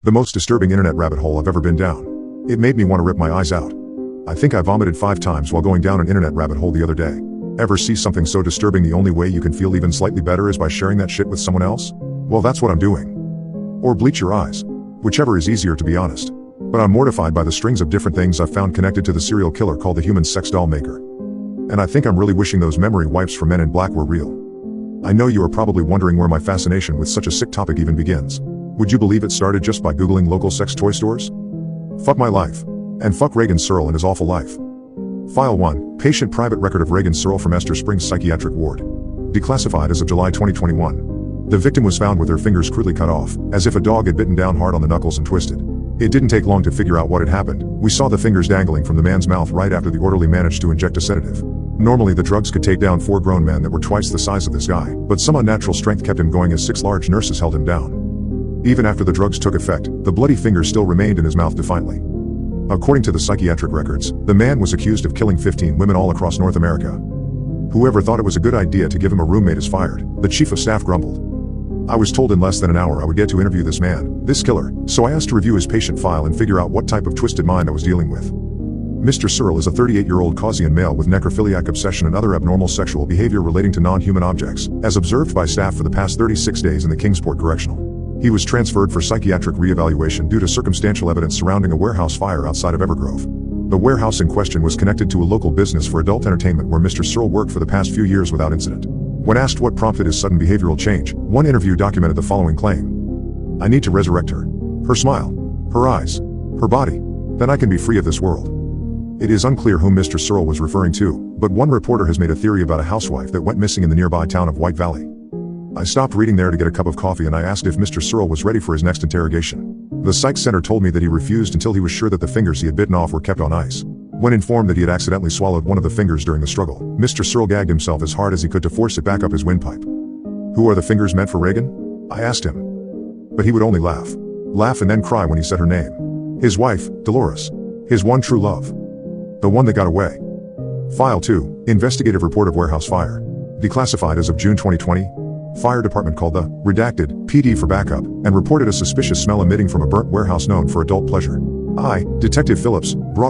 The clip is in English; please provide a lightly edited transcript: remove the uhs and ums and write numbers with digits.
The most disturbing internet rabbit hole I've ever been down. It made me want to rip my eyes out. I think I vomited 5 times while going down an internet rabbit hole the other day. Ever see something so disturbing the only way you can feel even slightly better is by sharing that shit with someone else? Well, that's what I'm doing. Or bleach your eyes. Whichever is easier, to be honest. But I'm mortified by the strings of different things I've found connected to the serial killer called the human sex doll maker. And I think I'm really wishing those memory wipes for Men in Black were real. I know you are probably wondering where my fascination with such a sick topic even begins. Would you believe it started just by Googling local sex toy stores? Fuck my life. And fuck Reagan Searle and his awful life. File 1, Patient Private Record of Reagan Searle from Esther Springs Psychiatric Ward. Declassified as of July 2021. The victim was found with her fingers crudely cut off, as if a dog had bitten down hard on the knuckles and twisted. It didn't take long to figure out what had happened. We saw the fingers dangling from the man's mouth right after the orderly managed to inject a sedative. Normally the drugs could take down 4 grown men that were twice the size of this guy, but some unnatural strength kept him going as 6 large nurses held him down. Even after the drugs took effect, the bloody fingers still remained in his mouth defiantly. According to the psychiatric records, the man was accused of killing 15 women all across North America. Whoever thought it was a good idea to give him a roommate is fired, the chief of staff grumbled. I was told in less than an hour I would get to interview this man, this killer, so I asked to review his patient file and figure out what type of twisted mind I was dealing with. Mr. Searle is a 38-year-old Caucasian male with necrophiliac obsession and other abnormal sexual behavior relating to non-human objects, as observed by staff for the past 36 days in the Kingsport Correctional. He was transferred for psychiatric re-evaluation due to circumstantial evidence surrounding a warehouse fire outside of Evergrove. The warehouse in question was connected to a local business for adult entertainment where Mr. Searle worked for the past few years without incident. When asked what prompted his sudden behavioral change, one interview documented the following claim. "I need to resurrect her. Her smile. Her eyes. Her body. Then I can be free of this world." It is unclear whom Mr. Searle was referring to, but one reporter has made a theory about a housewife that went missing in the nearby town of White Valley. I stopped reading there to get a cup of coffee and I asked if Mr. Searle was ready for his next interrogation. The psych center told me that he refused until he was sure that the fingers he had bitten off were kept on ice. When informed that he had accidentally swallowed one of the fingers during the struggle, Mr. Searle gagged himself as hard as he could to force it back up his windpipe. "Who are the fingers meant for, Reagan?" I asked him. But he would only laugh. Laugh and then cry when he said her name. His wife, Dolores. His one true love. The one that got away. File 2, Investigative Report of Warehouse Fire. Declassified as of June 2020. Fire department called the redacted PD for backup and reported a suspicious smell emitting from a burnt warehouse known for adult pleasure. I, Detective Phillips, brought